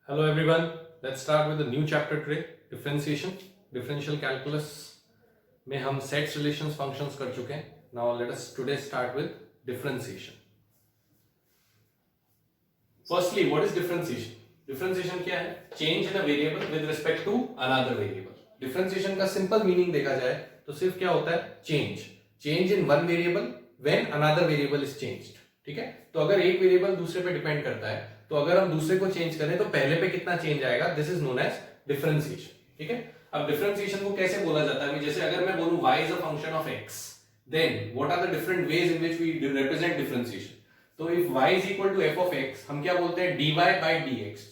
Hello everyone. Let's start with a new chapter today. Differentiation. Differential calculus में हम sets, relations, functions कर चुके हैं. Now let us today start with differentiation. Firstly, what is differentiation? Differentiation क्या है? Change in a variable with respect to another variable. Differentiation का simple meaning देखा जाए तो सिर्फ क्या होता है? Change. Change in one variable when another variable is changed. ठीक है? तो अगर एक वेरिएबल दूसरे पे डिपेंड करता है तो अगर हम दूसरे को चेंज करें तो पहले पे कितना चेंज आएगा, this is known as differentiation. ठीक है. अब डिफरेंशिएशन को कैसे बोला जाता है? जैसे अगर मैं बोलूं y is a function of x, then what are the different ways in which we represent differentiation. तो if y is equal to f of x, हम क्या बोलते हैं? dy by dx.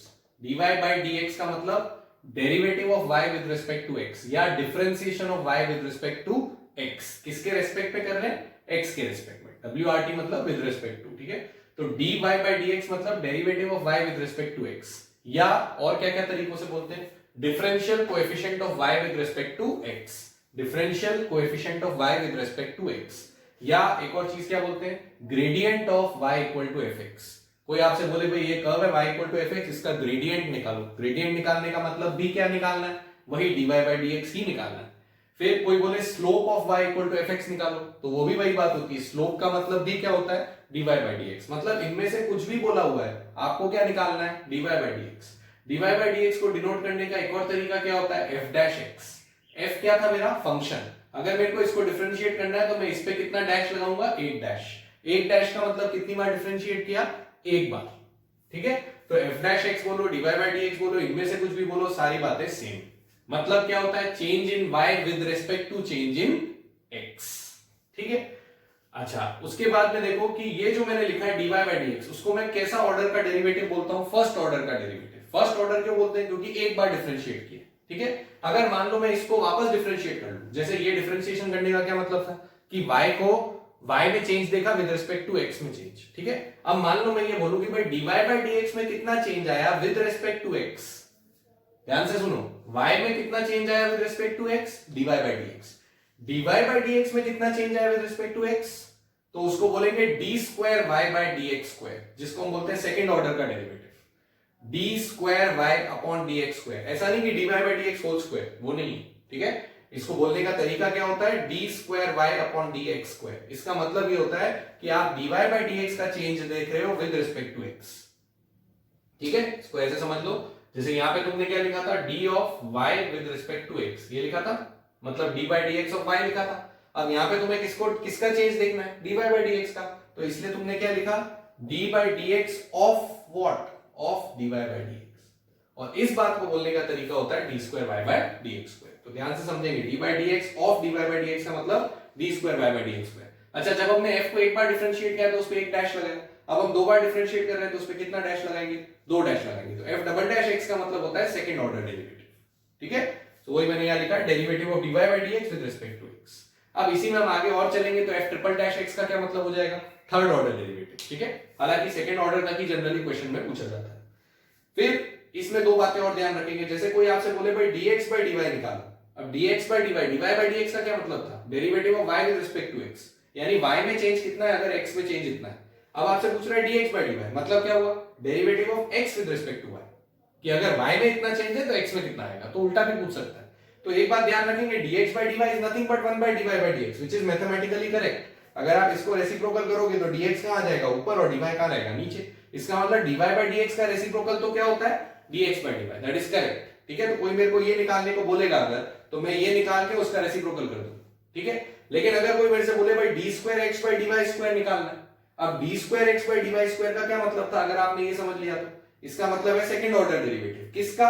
dy by dx का मतलब derivative of y with respect to x या differentiation of y with respect to x. किसके respect पे कर रहे हैं? x के रिस्पेक्ट में. wrt मतलब विद रिस्पेक्ट टू. ठीक है. तो dy बाय dx मतलब derivative of y with respect to x, या और क्या क्या तरीकों से बोलते हैं? Differential coefficient of y with respect to x. Differential coefficient of y with respect to x, या एक और चीज क्या बोलते हैं? Gradient of y equal to fx. कोई आपसे बोले भाई ये कर्व है y इक्वल टू fx, इसका ग्रेडियंट निकालो. ग्रेडियंट निकालने का मतलब भी क्या निकालना है? वही dy बाय dx ही निकालना है. फिर कोई बोले slope of y equal to fx निकालो, तो वो भी वही बात होती है. स्लोप का मतलब भी क्या होता है? dy by dx. मतलब इनमें से कुछ भी बोला हुआ है, आपको क्या निकालना है? dy by dx. dy by dx को डिनोट करने का एक और तरीका क्या होता है? f dash x. f क्या था? मेरा फंक्शन. अगर मेरे को इसको डिफरेंशिएट करना है तो मैं इस पे कितना डैश लगाऊंगा? एक डैश. एक डैश का मतलब कितनी बार डिफरेंशिएट किया? एक बार. ठीक है. तो f डैश x बोलो, dy बाय dx बोलो, इनमें से कुछ भी बोलो, सारी बातें सेम. मतलब क्या होता है? Change in y with respect to change in x. ठीक है. अच्छा, उसके बाद में देखो कि ये जो मैंने लिखा है dy बाय dx, उसको मैं कैसा ऑर्डर का डेरिवेटिव बोलता हूं? फर्स्ट ऑर्डर का डेरिवेटिव. फर्स्ट ऑर्डर क्यों बोलते हैं? क्योंकि एक बार डिफरेंशिएट किया. ठीक है. अगर मान लो मैं इसको वापस डिफरेंशिएट कर लूं, जैसे ये डिफरेंशिएशन करने का क्या मतलब था कि y को y में चेंज देखा विद रिस्पेक्ट टू x में चेंज. ठीक है. अब मान लो मैं ये बोलूं कि भाई dy बाय dx में कितना चेंज आया विद रिस्पेक्ट टू x. ध्यान से सुनो, y में कितना चेंज आया with respect to x? dy by dx. dy by dx में कितना चेंज आया विद रिस्पेक्ट टू x? तो उसको बोलेंगे d square y by dx square, जिसको हम बोलते हैं सेकंड ऑर्डर का derivative. d square y upon dx square. ऐसा नहीं कि dy by dx whole square, वो नहीं. ठीक है. इसको बोलने का तरीका क्या होता है? d square y upon dx square. इसका मतलब ये होता है कि आप dy बाय dx का चेंज देख रहे हो विद रिस्पेक्ट टू x. ठीक है. इसको ऐसे समझ लो, जैसे यहां पे तुमने क्या लिखा था? d of y with respect to x, ये लिखा था, मतलब d by dx of y लिखा था. अब यहां पे तुम्हें किसका चेंज देखना है? dy बाय dx का. तो इसलिए तुमने क्या लिखा? d by dx of what? Of dy by dx. और इस बात को बोलने का तरीका होता है d square y by dx square. तो ध्यान से समझेंगे, d by dx of dy by dx का मतलब d square y by dx square. अच्छा, जब हमने f को एक बार डिफरेंशिएट किया तो उस पे एक डैश लगाया. अब हम दो बार डिफरेंशिएट कर रहे हैं तो उस पे कितना डैश लगाएंगे? दो डैश लगाएंगे. तो f डबल डैश x का मतलब होता है सेकंड ऑर्डर डेरिवेटिव. ठीक है. तो वही मैंने यहां लिखा, derivative of dy by dx with respect to x. अब इसी में हम आगे और चलेंगे तो f ट्रिपल डैश x का क्या मतलब हो जाएगा? Third order derivative. ठीक है. हालांकि सेकंड ऑर्डर तक ही जनरली क्वेश्चन में पूछा जाता है. फिर इसमें दो बातें और ध्यान रखेंगे. जैसे कोई आपसे बोले भाई dx बाय dy निकालो. अब dx by dy by dx का क्या मतलब था? Derivative of y with respect to x, यानी y में चेंज कितना है अगर x में चेंज इतना है. अब आपसे पूछ रहा है dx बाय dy, मतलब क्या हुआ? Derivative of x with respect to y, कि अगर y में इतना चेंज है तो x में कितना आएगा. तो उल्टा भी पूछ सकता है. तो एक बात ध्यान रखेंगे, dx by dy is nothing but 1 by dy by dx, which is mathematically correct. अगर आप इसको रेसिप्रोकल करोगे तो dx कहां आ जाएगा? ऊपर, और dy कहां रहेगा? नीचे. इसका मतलब dy बाय dx का रेसिप्रोकल तो क्या होता है? dx by dy. That is correct. ठीक है. तो कोई मेरे को ये निकालने को बोलेगा अगर, तो मैं ये निकाल के उसका रेसिप्रोकल कर दूं. ठीक है. लेकिन अगर कोई मेरे से बोले भाई d square x by dy square निकालना है, अब d square x by dy square का क्या मतलब था? अगर आपने ये समझ लिया तो इसका मतलब है सेकंड ऑर्डर डेरिवेटिव. किसका?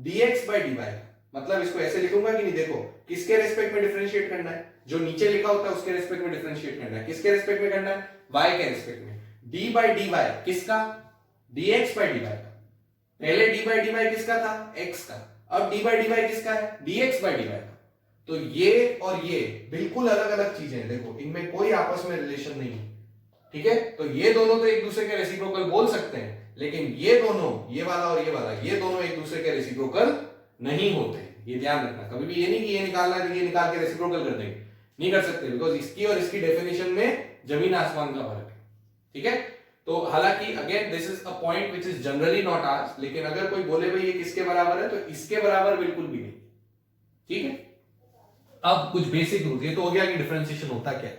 dx बाय dy का. मतलब इसको ऐसे लिखूंगा कि नहीं, देखो किसके रेस्पेक्ट में डिफरेंशिएट करना है? जो नीचे लिखा होता है उसके रेस्पेक्ट में डिफरेंशिएट करना है. किसके रेस्पेक्ट में करना है? y के रेस्पेक्ट में. d बाय dy किसका? dx बाय dy का. पहले d बाय dy किसका था? x का. अब d बाय dy किसका है? dx बाय dy का. तो ये और ये बिल्कुल अलग अलग चीजें हैं. देखो इनमें कोई आपस में रिलेशन नहीं है. ठीक है. तो ये दोनों तो एक दूसरे के रेसिप्रोकल बोल सकते हैं, लेकिन ये दोनों, ये वाला और ये वाला, ये दोनों एक दूसरे के रेसिप्रोकल नहीं होते. ये ध्यान रखना. कभी भी ये नहीं कि ये निकालना है तो ये निकाल के रेसिप्रोकल कर देंगे, नहीं कर सकते. बिकॉज इसकी और इसकी डेफिनेशन में जमीन आसमान का फर्क है. ठीक है. तो हालांकि again this is a point which is generally not asked, लेकिन अगर कोई बोले भाई ये किसके बराबर है तो इसके बराबर बिल्कुल भी नहीं, ठीक है। अब कुछ बेसिक रूल्स, ये तो हो गया कि डिफरेंशिएशन होता क्या है,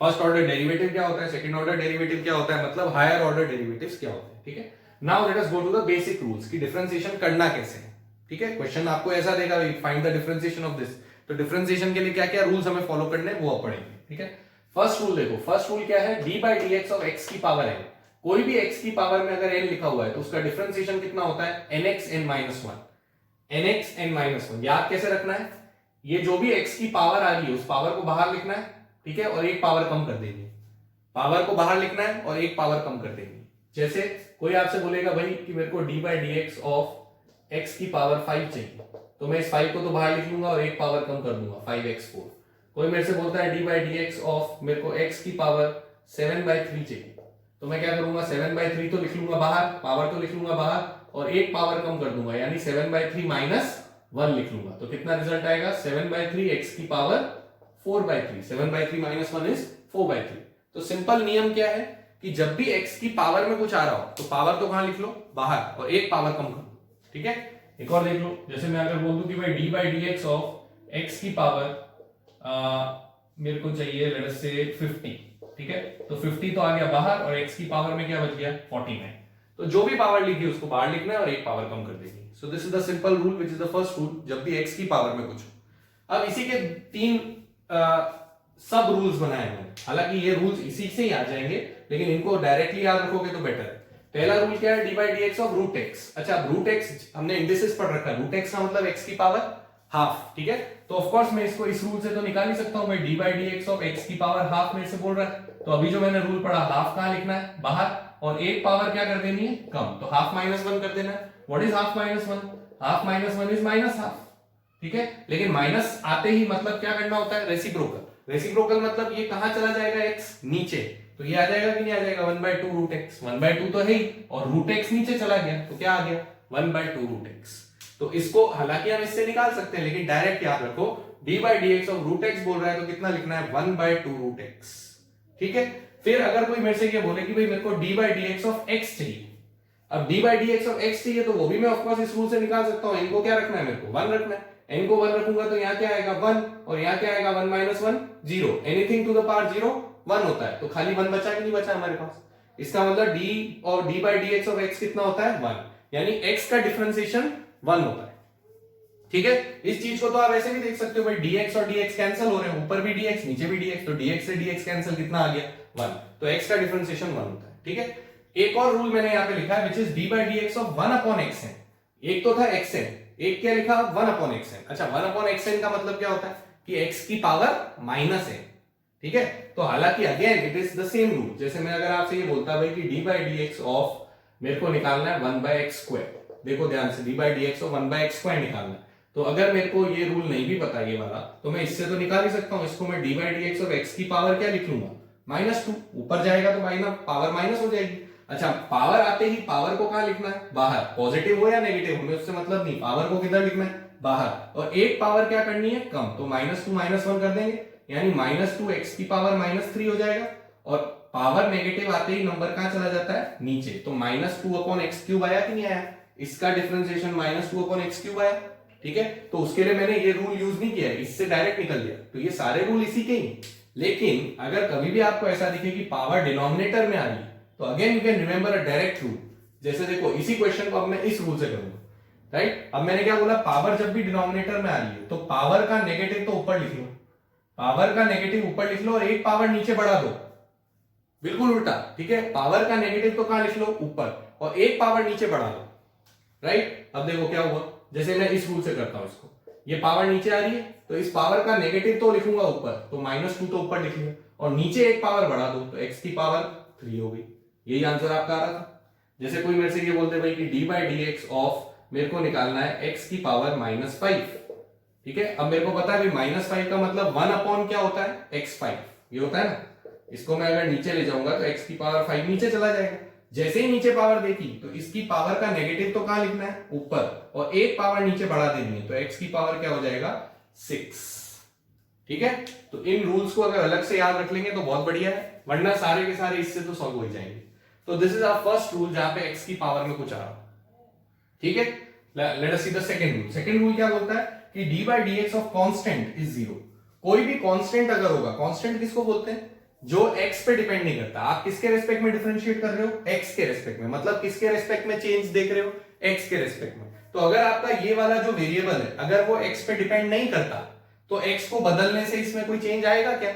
फर्स्ट ऑर्डर डेरिवेटिव क्या होता है, सेकंड ऑर्डर डेरिवेटिव क्या होता है, मतलब हायर ऑर्डर डेरिवेटिव्स क्या होते हैं, ठीक है। Now let us go to the basic rules कि डिफरेंशिएशन करना कैसे है, ठीक है। क्वेश्चन आपको ऐसा देगा, find the differentiation of this, तो डिफरेंशिएशन के लिए क्या क्या रूल्स हमें फॉलो करने हैं वो आप पढ़ेंगे, ठीक है। फर्स्ट रूल देखो, फर्स्ट रूल क्या है, d by d x of x की पावर n, कोई भी x की पावर में अगर n लिखा हुआ है तो उसका डिफरेंशिएशन कितना होता है, nx n minus 1, nx n minus 1। याद कैसे रखना है, ये जो भी x की पावर आ रही है उस पावर को बाहर लिखना है, ठीक है, और एक पावर कम कर देनी है, पावर को बाहर लिखना है और एक पावर कम कर देनी है। जैसे कोई आपसे बोलेगा भाई कि मेरे को D by d x of x की पावर 5 चाहिए, तो मैं इस 5 को तो बाहर लिख लूंगा और एक पावर कम कर दूंगा 5x4। कोई मेरे से बोलता है d by d x of मेरे को x की पावर 7/3 चाहिए, तो मैं क्या करूंगा 7/3 तो लिख लूंगा बाहर, पावर तो लिख लूंगा बाहर और एक पावर कम कर दूंगा यानी 7/3 माइनस 1 लिख लूंगा, तो कितना रिजल्ट आएगा 7/3 x की पावर 4/3, 7/3 माइनस 1 इज 4/3। तो सिंपल नियम क्या है कि जब भी x की पावर में कुछ आ रहा हो तो पावर तो कहां लिख लो, बाहर, और एक पावर कम कर दो, ठीक है। एक और देख लो, जैसे मैं अगर बोल दूं कि भाई D by d x of x की पावर मेरे को चाहिए लेट अस से 50, ठीक है, तो 50 तो आ गया बाहर और x की पावर में क्या बच गया 49, तो जो भी पावर लिखी उसको बाहर लिखना है और एक पावर कम कर देनी। So this is the simple rule which is the first rule, जब भी x की पावर में कुछ हो। अब इसी के 3 सब रूल्स बनाए हैं, हालांकि ये रूल्स इसी से ही आ जाएंगे लेकिन इनको डायरेक्टली याद रखोगे तो बेटर है। पहला रूल क्या है, d by d x of root x. अच्छा, रूट एक्स हमने इंडिसेस पढ़ रखा है, रूट एक्स का मतलब x की पावर हाफ, ठीक है, तो ऑफ कोर्स मैं इसको इस रूल से तो निकाल ही सकता हूं, मैं D by d x of x की पावर हाफ मेरे से बोल रहा है, तो अभी जो मैंने रूल पढ़ा हाफ कहां लिखना है, बाहर, और एक पावर क्या कर देनी है, कम, तो हाफ माइनस 1 कर देना है। What is half minus 1, half minus 1 is minus half, ठीक है, लेकिन माइनस आते ही मतलब क्या करना होता है, रेसिप्रोकल। रेसिप्रोकल मतलब ये कहां चला जाएगा, x नीचे, तो ये आ जाएगा कि नहीं आ जाएगा 1/2 रूट x, 1/2 तो है ही, और रूट x नीचे चला गया तो क्या आ गया 1/2 रूट x। तो इसको हालांकि हम इससे निकाल सकते हैं लेकिन डायरेक्ट याद रखो, d by d x of root x बोल रहा है तो कितना लिखना है 1/2 रूट एक्स, ठीक है। फिर अगर कोई मेरे से ये बोले कि भाई मेरे को D by d x of x चाहिए, अब D by d x of x चाहिए तो वो भी मैं ऑफकोर्स इस रूल से निकाल सकता हूं, इनको क्या रखना है, मेरे को 1 रखना है, n को 1 रखूंगा तो यहाँ क्या आएगा 1 और यहाँ क्या आएगा 1 minus 1 0, anything to the power 0 1 होता है, तो खाली 1 बचा कि नहीं बचा हमारे पास। इसका मतलब d और d by dx of x कितना होता है 1, यानी x का डिफरेंशिएशन 1 होता है, ठीक है। इस चीज को तो आप ऐसे भी देख सकते हो भाई dx और dx कैंसिल हो रहे हैं, ऊपर भी dx नीचे भी dx, तो dx से dx कैंसिल कितना आ गया 1, तो x का डिफरेंशिएशन 1 होता है, ठीक है। एक और रूल मैंने यहाँ पे लिखा है which is d by dx of 1 upon xn, एक तो था xn, एक क्या लिखा 1 upon xn। अच्छा 1 upon xn का मतलब क्या होता है कि x की पावर माइनस है, ठीक है। तो हालांकि again it is the same rule, जैसे मैं अगर आपसे ये बोलता भाई कि d by dx ऑफ मेरे को निकालना है 1/x², देखो ध्यान से d by dx of 1/x² निकालना है, तो अगर मेरे को ये रूल नहीं भी पता ये वाला तो मैं इससे तो निकाल ही सकता हूं, इसको मैं d by dx of x की पावर क्या लिख लूंगा -2, ऊपर जाएगा तो माइनस पावर माइनस हो जाएगी। अच्छा पावर आते ही पावर को कहां लिखना है, बाहर, पॉजिटिव हो या नेगेटिव हमें उससे मतलब नहीं, पावर को किधर लिखना है बाहर, और एक पावर क्या करनी है कम, तो -2 -1 कर देंगे यानी -2 x की पावर -3 हो जाएगा, और पावर नेगेटिव आते ही नंबर कहां चला जाता है नीचे, तो -2 upon x³ आया कि नहीं आया, इसका डिफरेंशिएशन -2 upon x³ आया, ठीक है। तो उसके लिए मैंने ये रूल यूज नहीं किया है, इससे डायरेक्ट निकल गया, तो ये सारे रूल इसी के ही। लेकिन अगर कभी भी आपको ऐसा दिखे कि पावर डिनोमिनेटर में आ रही है तो again you can remember a direct rule, जैसे देखो इसी क्वेश्चन को अब मैं इस रूल से करूंगा, राइट। अब मैंने क्या बोला, पावर जब भी डिनोमिनेटर में आ रही है तो पावर का नेगेटिव तो ऊपर लिख लो, पावर का नेगेटिव ऊपर लिख लो और एक पावर नीचे बढ़ा दो, बिल्कुल उल्टा, ठीक है। पावर का नेगेटिव तो कहां लिख लो ऊपर और एक पावर नीचे बढ़ा दो, राइट। अब देखो क्या हुआ, जैसे मैं इस रूल से करता हूं इसको, ये पावर नीचे आ रही है तो इस पावर का नेगेटिव तो लिखूंगा ऊपर, तो -2 तो ऊपर लिख लिया और नीचे एक पावर बढ़ा दो तो x की पावर 3 हो गई, यही आंसर आपका आ रहा था। जैसे कोई मेरे से ये बोलते भाई कि d by dx ऑफ मेरे को निकालना है x की पावर -5, ठीक है। अब मेरे को पता है भाई -5 का मतलब 1 अपॉन क्या होता है x5, ये होता है ना, इसको मैं अगर नीचे ले जाऊंगा तो x की पावर 5 नीचे चला जाएगा, जैसे ही नीचे पावर देखी तो इसकी पावर का नेगेटिव तो कहां लिखना है ऊपर और एक पावर नीचे बढ़ा देनी है, तो x की पावर क्या हो जाएगा 6, ठीक है। तो इन रूल्स को अगर अलग से याद रख लेंगे तो बहुत बढ़िया है, वरना सारे के सारे इससे तो सॉल्व हो जाएंगे। तो this is our first rule जहां पे x की पावर में कुछ आ रहा, ठीक है। Let us see the second rule. Second rule क्या बोलता है कि dy by dx of constant is zero. कोई भी कांस्टेंट अगर होगा, कांस्टेंट किसको बोलते हैं, जो x पे डिपेंड नहीं करता। आप किसके रेस्पेक्ट में डिफरेंशिएट कर रहे हो, x के रेस्पेक्ट में, मतलब किसके रेस्पेक्ट में चेंज देख रहे हो, x के रेस्पेक्ट में। तो अगर आपका ये वाला जो वेरिएबल है अगर वो x पे डिपेंड नहीं करता तो x को बदलने से इसमें कोई चेंज आएगा क्या,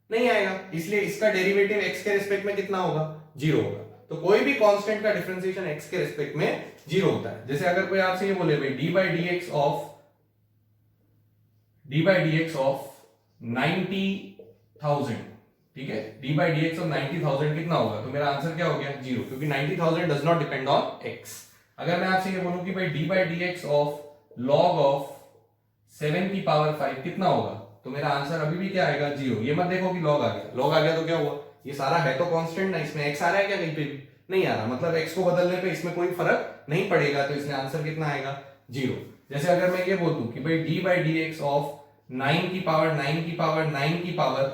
नहीं आएगा। इसलिए इसका डेरिवेटिव x के रेस्पेक्ट में कितना होगा, जीरो होगा। तो कोई भी कांस्टेंट का डिफरेंशिएशन x के रेस्पेक्ट में जीरो होता है। जैसे अगर कोई आपसे ये बोले भाई dy by dx ऑफ 90,000, ठीक है, dy by dx ऑफ 90,000 कितना होगा, तो मेरा आंसर क्या हो गया, जीरो, क्योंकि 90,000 does not depend on x। अगर मैं आपसे ये बोलूं कि भाई dy by dx of log of 7 की पावर 5 कितना होगा, तो मेरा आंसर अभी भी क्या आएगा, जीरो। ये मत देखो कि log आ गया, log आ गया तो क्या हुआ, ये सारा है तो कांस्टेंट ना, इसमें x आ रहा है क्या, कहीं पे भी नहीं आ रहा, मतलब x को बदलने पे इसमें कोई फर्क नहीं पड़ेगा, तो इसलिए आंसर कितना आएगा, जीरो। जैसे अगर मैं ये बोल दूं कि भाई dy by dx ऑफ 9 की पावर 9 की पावर 9 की पावर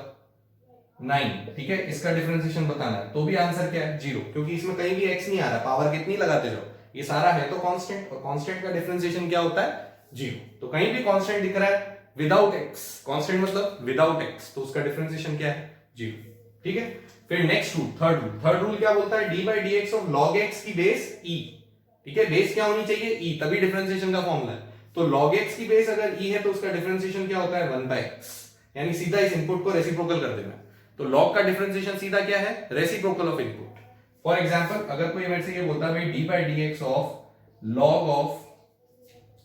9, ठीक है, इसका डिफरेंशिएशन बताना है, तो भी आंसर क्या है, जीरो, क्योंकि इसमें कहीं भी x नहीं आ रहा, पावर कितनी लगाते जाओ, ये सारा है तो कांस्टेंट, और कांस्टेंट का डिफरेंशिएशन क्या होता है, जीरो। तो कहीं भी कांस्टेंट दिख रहा है विदाउट x, कांस्टेंट मतलब विदाउट x, तो उसका डिफरेंशिएशन क्या है, जीरो, ठीक है। फिर नेक्स्ट रूल, थर्ड रूल क्या बोलता है, dy by dx of log x की बेस e, ठीक है, बेस क्या होनी चाहिए, e, तभी डिफरेंशिएशन का फॉर्मूला है। तो log x की बेस अगर e है तो उसका डिफरेंशिएशन क्या होता है, 1 by x, यानी सीधा इस इनपुट को रेसिप्रोकल कर देना। तो log का डिफरेंशिएशन सीधा क्या है, reciprocal of input. For example अगर कोई मेरे से ये बोलता है भाई dy by dx of log of,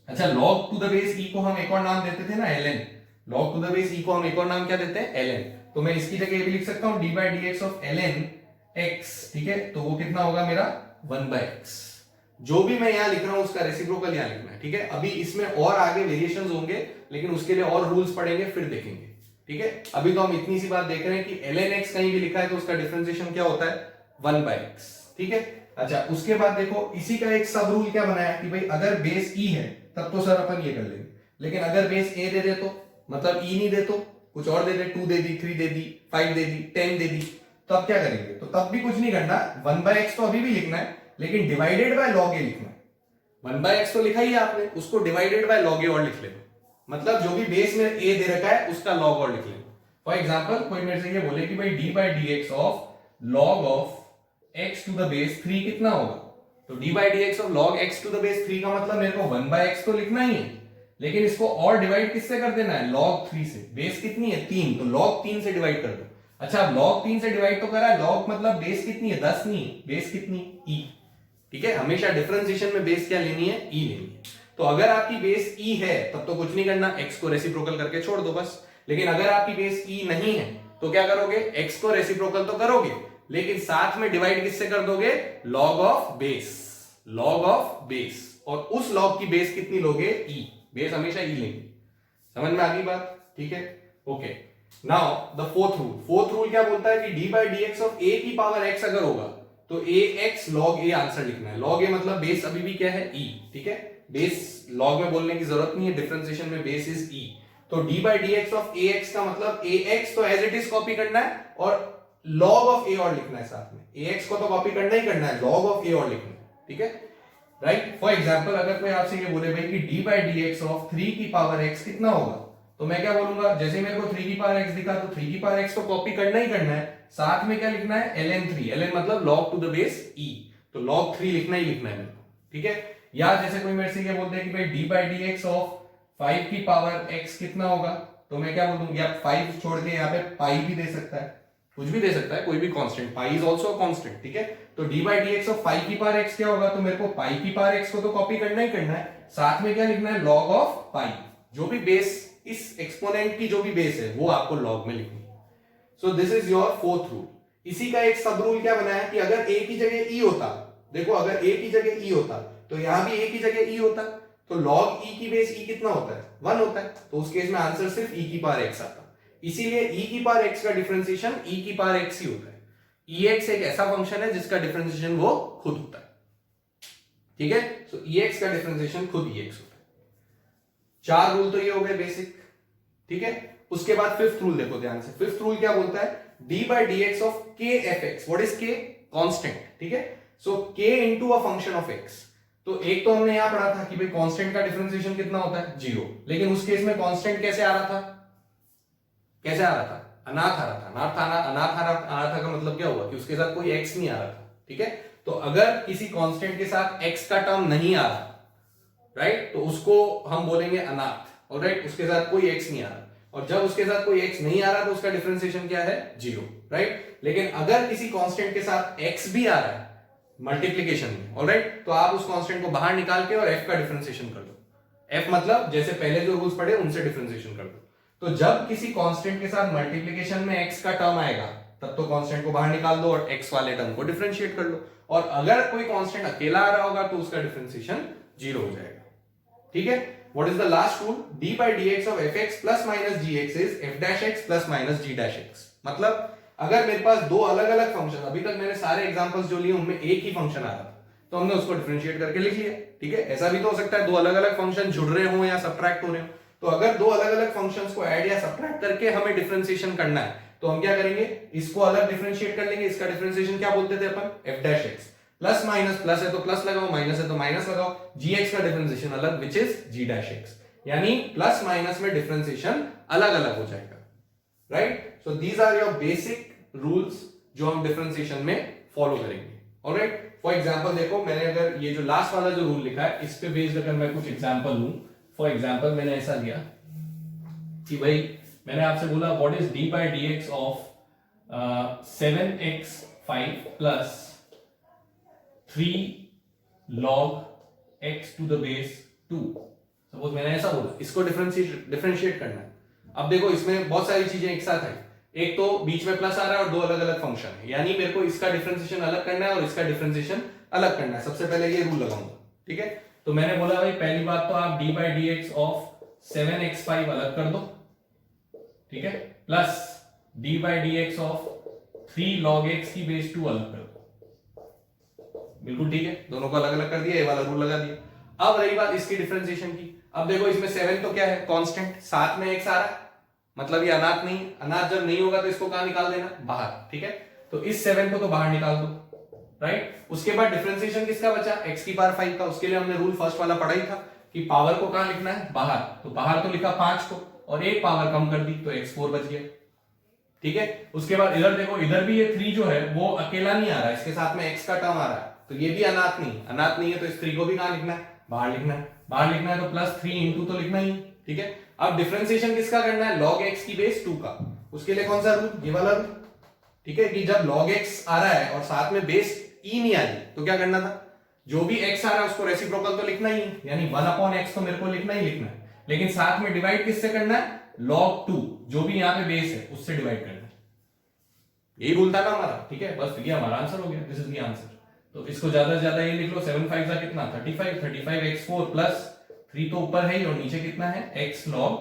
अच्छा log to the base e को हम एक और नाम देते थे ना, ln, log to the base e को हम एक और नाम क्या देते हैं, ln। तो मैं इसकी जगह ये भी लिख सकता हूं dy by dx of ln x, ठीक है, तो वो कितना होगा मेरा 1 by x। जो भी मैं यहां लिख रहा हूं उसका रेसिप्रोकल यहां लिखना है, ठीक है। अभी इसमें और आगे वेरिएशंस होंगे, लेकिन उसके लिए और रूल्स पढ़ेंगे फिर देखेंगे, ठीक है। अभी तो हम इतनी सी बात देख रहे हैं कि ln x कहीं भी लिखा है तो उसका डिफरेंशिएशन क्या होता है, 1 by x, ठीक है। अच्छा, उसके बाद देखो इसी का एक सब रूल क्या बनाया कि भाई अगर बेस e है तब तो सर अपन ये कर लेंगे, लेकिन अगर बेस a दे दे तो, मतलब e नहीं दे तो कुछ और दे दे, 2 दे दी, 3 दे दी, 5 दे दी, 10 दे दी, तो अब क्या करेंगे, तो तब भी कुछ नहीं करना, 1 by x तो अभी भी लिखना है, लेकिन डिवाइडेड बाय log a लिखना है। 1 by x तो लिखा ही है आपने, उसको डिवाइडेड बाय log a और लिख लेना, मतलब जो भी बेस में a दे रखा है उसका log और लिख लेना। फॉर एग्जांपल कोई मेरे से ये बोले कि भाई dy by dx of log of x to the base 3 कितना होगा, तो dy by dx of log x to the base 3 का मतलब मेरे को 1 by x तो लिखना ही है, लेकिन इसको और डिवाइड किससे कर देना है, log 3 से। बेस कितनी है, 3, तो log 3 से डिवाइड कर दो। अच्छा, अब log 3 से डिवाइड तो करा है, log मतलब बेस कितनी है, 10 नहीं, बेस कितनी, e, ठीक है। हमेशा डिफरेंशिएशन में बेस क्या लेनी है, e लेनी है। तो अगर आपकी बेस e है तब तो कुछ नहीं करना, x को रेसिप्रोकल करके छोड़ दो बस। लेकिन अगर आपकी बेस e नहीं है तो क्या करोगे, x को रेसिप्रोकल तो करोगे, लेकिन साथ में डिवाइड किससे कर दोगे, log of base, log of base, और उस log की बेस कितनी लोगे, e, बेस हमेशा e लेंगे। समझ में आ गई बात, ठीक है, okay. Now the fourth rule क्या बोलता है कि dy by dx of a की पावर x अगर होगा तो ax log a आंसर लिखना है। log a मतलब बेस अभी भी क्या है, e, ठीक है, बेस log में बोलने की जरूरत नहीं है, डिफरेंशिएशन में बेस इज e। तो dy by dx of ax का मतलब ax तो एज इट इज कॉपी करना है और log ऑफ a और लिखना है साथ में। ax को तो कॉपी करना ही करना है, log ऑफ a और लिखना है, ठीक है, राइट। फॉर एग्जाम्पल अगर कोई आपसे ये बोले भाई कि dy by dx ऑफ 3 की पावर x कितना होगा, तो मैं क्या बोलूंगा, जैसे मेरे को 3 की पावर x दिखा तो 3 की पावर x तो कॉपी करना ही करना है, साथ में क्या लिखना है, ln 3, ln मतलब log to the base e, तो log 3 लिखना ही लिखना है मेरे को, ठीक है। या जैसे कोई मेरे से ये बोलते हैं कि भाई dy by dx ऑफ 5 की पावर x कितना होगा, तो मैं क्या बोल दूंगा, 5 छोड़ के यहाँ पे पाई भी दे सकता है, कुछ भी दे सकता है, कोई भी constant, pi is also a constant, ठीक है। तो dy by dx ऑफ 5 की पावर x क्या होगा, तो मेरे को पाई की पावर x को तो कॉपी करना ही करना है, साथ में क्या लिखना है, log ऑफ पाई, जो भी बेस, इस एक्सपोनेंट की जो भी बेस है वो आपको log में लिखनी है। So this is your fourth rule. इसी का एक सब रूल क्या बनाया कि अगर a की जगह e होता, देखो अगर a की जगह e होता तो यहां भी a की जगह e होता, तो log e की बेस e कितना होता है, 1 होता है, तो उस केस में आंसर सिर्फ e की पावर x आता। इसीलिए e की पावर x का डिफरेंशिएशन e की पावर x ही होता है। ex एक ऐसा फंक्शन है जिसका डिफरेंशिएशन वो खुद होता है, ठीक है। सो ex का डिफरेंशिएशन खुद ex होता है। 4 रूल तो ये हो गए बेसिक, ठीक है। उसके बाद फिफ्थ रूल देखो ध्यान से। फिफ्थ रूल क्या बोलता है, dy by dx of k f x, what is k, constant, ठीक है। सो k into a function of x, तो एक तो हमने यहां पढ़ा था कि भाई कांस्टेंट का डिफरेंशिएशन कितना होता है, 0, लेकिन उस केस में कांस्टेंट कैसे आ रहा था, कैसे आ रहा था, अनाथ आ रहा था। अनाथ आ रहा था का मतलब क्या हुआ कि उसके साथ कोई x नहीं आ रहा था, ठीक है। तो अगर किसी कांस्टेंट के साथ x का टर्म नहीं आ रहा, राइट, तो उसको हम बोलेंगे अनाथ, ऑलराइट, उसके साथ कोई x नहीं आ रहा। और जब उसके साथ कोई x नहीं आ रहा तो उसका डिफरेंशिएशन क्या है, 0, राइट। लेकिन अगर किसी कांस्टेंट के साथ x भी आ रहा है मल्टीप्लिकेशन में, ऑलराइट, तो आप उस कांस्टेंट को बाहर निकाल के और f का डिफरेंशिएशन कर दो। f मतलब जैसे पहले जो रूल्स पढ़े उनसे डिफरेंशिएशन कर दो। तो जब किसी कांस्टेंट के साथ मल्टीप्लिकेशन में x का टर्म आएगा तब तो कांस्टेंट को बाहर निकाल दो और x वाले टर्म को डिफरेंशिएट कर लो। और अगर कोई कांस्टेंट अकेला आ रहा होगा तो उसका डिफरेंशिएशन 0 हो जाएगा, ठीक है। What is the last rule? d by dx of fx plus minus gx is f dash x plus minus g dash x। मतलब अगर मेरे पास दो अलग अलग फंक्शन, अभी तक मैंने सारे एग्जांपल्स जो लिए उनमें एक ही फंक्शन आ रहा था तो हमने उसको डिफरेंशिएट करके लिख लिया, ठीक है। ऐसा भी तो हो सकता है दो अलग अलग फंक्शन जुड़ रहे हो या सबट्रैक्ट हो रहे हो, तो अगर दो अलग अलग फंक्शंस को ऐड या सबट्रैक्ट करके हमें डिफरेंशिएशन करना है तो हम क्या करेंगे, इसको अलग डिफरेंशिएट कर लेंगे। इसका डिफरेंशिएशन क्या बोलते थे अपन, f dash x, plus minus, plus है तो प्लस लगाओ, माइनस है तो माइनस लगाओ, gx का डिफरेंशिएशन अलग which is g dash x, यानी प्लस माइनस में डिफरेंशिएशन अलग अलग हो जाएगा, right. So these are your basic rules जो हम डिफरेंशिएशन में फॉलो करेंगे, ऑलराइट। फॉर एग्जांपल देखो, मैंने अगर ये जो लास्ट वाला जो रूल लिखा है इस पे बेस्ड अगर मैं कुछ एग्जांपल लूं, फॉर एग्जांपल मैंने ऐसा लिया कि भाई मैंने आपसे बोला what is d by dx of 7x5 plus 3 log x to the base 2। Suppose मैंने ऐसा बोला, इसको डिफरेंशिएट करना है। अब देखो इसमें बहुत सारी चीजें एक साथ है, एक तो बीच में प्लस आ रहा है और दो अलग अलग फंक्शन है, यानी मेरे को इसका डिफरेंशिएशन अलग करना है और इसका डिफरेंशिएशन अलग करना है। सबसे पहले ये रूल लगाऊंगा, ठीक है। तो मैंने बोला भाई पहली बात तो आप d by dx of 7x5 अलग कर दो, ठीक है, plus d by dx of 3 log x की बेस 2 अलग कर दो। बिल्कुल ठीक है, दोनों को अलग अलग कर दिया, ये वाला रूल लगा दिया। अब रही बात इसकी डिफरेंशिएशन की। अब देखो इसमें 7 तो क्या है, कांस्टेंट, साथ में x आ रहा है, मतलब ये अनाथ नहीं, अनाथ जब नहीं होगा तो इसको कहां निकाल देना, बाहर, ठीक है। तो इस 7 को तो बाहर निकाल दो, राइट। उसके बाद डिफरेंशिएशन किसका बचा, x की पावर 5 का। उसके लिए हमने रूल फर्स्ट वाला पढ़ा ही था कि पावर को कहां लिखना है, बाहर। तो बाहर तो लिखा 5 को और एक पावर कम कर दी तो x4 बच गया, ठीक है। उसके बाद इधर देखो, इधर भी ये 3 जो है वो अकेला नहीं आ रहा है, इसके साथ में x का टर्म आ रहा है, तो ये भी अनाथ नहीं है, तो इस 3 को भी कहां लिखना है, बाहर लिखना है। बाहर लिखना है तो प्लस 3 इंटू तो लिखना ही, ठीक है। अब डिफरेंशिएशन किसका करना है, log x की बेस 2 का। उसके लिए कौन सा रूल, ये वाला रूल, ठीक है, कि जब log x आ रहा है और साथ में बेस e नहीं आ रही तो क्या करना था, जो भी x आ रहा है उसको रेसिप्रोकल तो लिखना ही, यानी 1/x तो मेरे को लिखना ही लिखना है, लेकिन साथ में डिवाइड किससे करना है, log 2, जो भी यहाँ पे बेस है उससे डिवाइड करना है। यही रूल था ना हमारा, ठीक है। बस ये हमारा आंसर हो गया, दिस इज द आंसर। तो इसको ज्यादा से ज्यादा ये लिख लो, 7 5 का कितना, 35 x4 प्लस 3 तो ऊपर है ही और नीचे कितना है, x log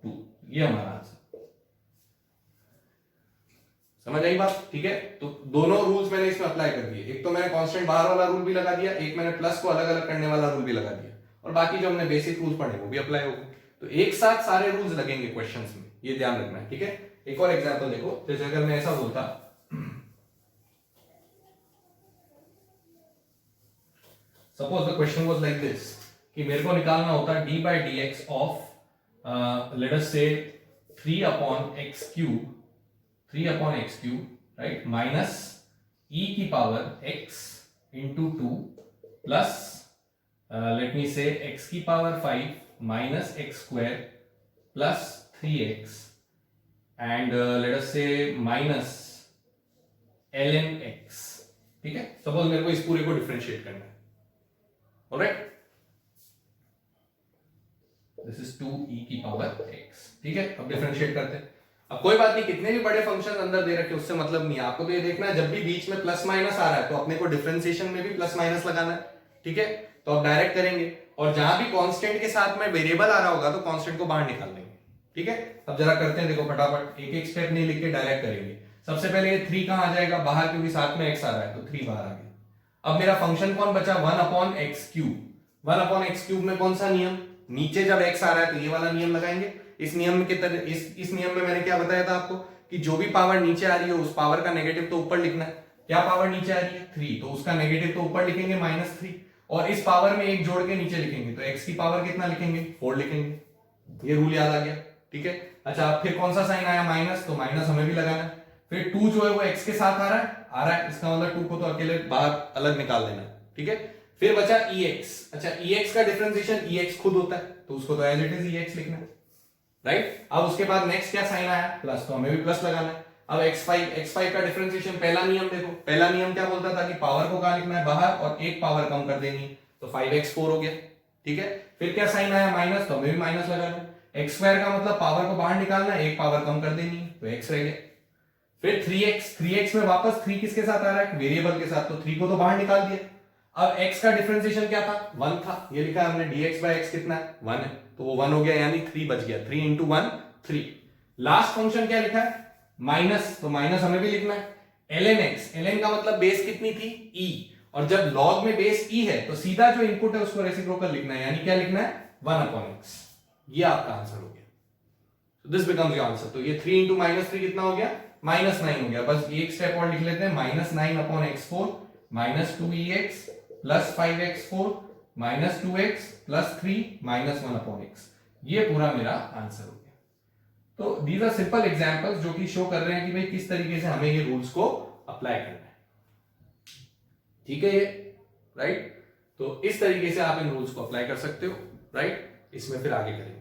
2, ये हमारा आंसर। समझ आई बात, ठीक है। तो दोनों रूल्स मैंने इसमें अप्लाई कर दिए, एक तो मैंने कांस्टेंट बाहर वाला रूल भी लगा दिया, एक मैंने प्लस को अलग अलग करने वाला रूल भी लगा दिया, और बाकी जो हमने बेसिक रूल्स पढ़े वो भी अप्लाई हो गए। तो एक साथ सारे रूल्स लगेंगे क्वेश्चंस में, ये ध्यान रखना है, ठीक है। एक और एग्जांपल देखो, जैसे अगर मैं ऐसा बोलता, suppose the question was like this, कि मेरे को निकालना होता है d by dx of let us से 3/x cube, right, minus e की power x into 2 plus let me से x की power 5 minus x square plus 3x and let us से माइनस ln x, ठीक है। सपोज मेरे को इस पूरे को डिफरेंशिएट करना है, ऑलराइट, दिस इज 2e की पावर x, ठीक है। अब डिफरेंशिएट करते हैं। अब कोई बात नहीं, कितने भी बड़े फंक्शन अंदर दे रखे उससे मतलब नहीं है, आपको तो ये देखना है जब भी बीच में प्लस माइनस आ रहा है तो अपने को डिफरेंशिएशन में भी प्लस माइनस लगाना है, ठीक है। तो अब डायरेक्ट करेंगे, और जहां भी कांस्टेंट के साथ में वेरिएबल आ रहा होगा तो कांस्टेंट को बाहर निकाल देंगे, ठीक है। अब जरा करते हैं, देखो फटाफट, एक एक स्टेप नहीं लिख के डायरेक्ट करेंगे। सबसे पहले ये 3 कहां आ जाएगा, बाहर, क्योंकि साथ में x आ रहा है तो 3 बाहर आ गया। अब मेरा फंक्शन कौन बचा, 1/x क्यूब। 1/x क्यूब में कौन सा नियम, नीचे जब x आ रहा है तो ये वाला नियम लगाएंगे। इस नियम में कितना, इस नियम में मैंने क्या बताया था आपको कि जो भी पावर नीचे आ रही है उस पावर का नेगेटिव तो ऊपर लिखना है। क्या पावर नीचे आ रही है 3, तो उसका नेगेटिव तो ऊपर लिखेंगे -3, और इस पावर में एक जोड़ के नीचे लिखेंगे तो x की पावर कितना लिखेंगे 4 लिखेंगे। ये रूल याद आ गया, ठीक है। अच्छा फिर कौन सा साइन आया माइनस, तो माइनस हमें भी लगाना है। फिर 2 जो है वो x के साथ आ रहा है, इसका मतलब 2 को तो अकेले बाहर अलग निकाल देना, ठीक है। फिर बचा ex। अच्छा ex का डिफरेंशिएशन ex खुद होता है, तो उसको तो एज इट इज ex लिखना है, राइट। अब उसके बाद नेक्स्ट क्या साइन आया प्लस, तो हमें भी प्लस लगाना है। अब x5 का डिफरेंशिएशन, पहला नियम देखो, पहला नियम क्या बोलता था कि पावर को कहां लिखना है बाहर और एक पावर कम कर देनी, तो 5x4 हो गया, ठीक है। फिर क्या साइन आया माइनस, तो हमें भी माइनस लगाना है। x स्क्वायर का मतलब पावर को बाहर निकालना है, एक पावर कम कर देनी है, तो x रह गया। फिर 3x में वापस 3 किसके साथ आ रहा है वेरिएबल के साथ, तो 3 को तो बाहर निकाल दिया। अब x का डिफरेंशिएशन क्या था 1 था, ये लिखा है हमने dx/x कितना है 1 है, तो वो 1 हो गया यानी 3 बच गया, 3 × 1 3। लास्ट फंक्शन क्या लिखा है माइनस, तो माइनस हमें भी लिखना है। ln x, ln का मतलब बेस कितनी थी e, और जब log में बेस e है तो सीधा जो इनपुट है उसको रेसिप्रोकल लिखना है, यानी क्या लिखना है 1/x। ये आपका आंसर हो गया, so this becomes your answer। तो ये 3 × -3 कितना हो गया -9 हो गया। बस एक स्टेप और लिख लेते हैं, -9/x4 -2ex plus 5x4 -2x plus 3 -1/x। ये पूरा मेरा आंसर हो गया। तो दीज आर सिंपल एग्जांपल्स जो कि शो कर रहे हैं कि भाई किस तरीके से हमें ये रूल्स को अप्लाई करना है, ठीक है ये, राइट। तो इस तरीके से आप इन रूल्स को अप्लाई कर सकते हो, राइट। इसमें फिर आगे करेंगे।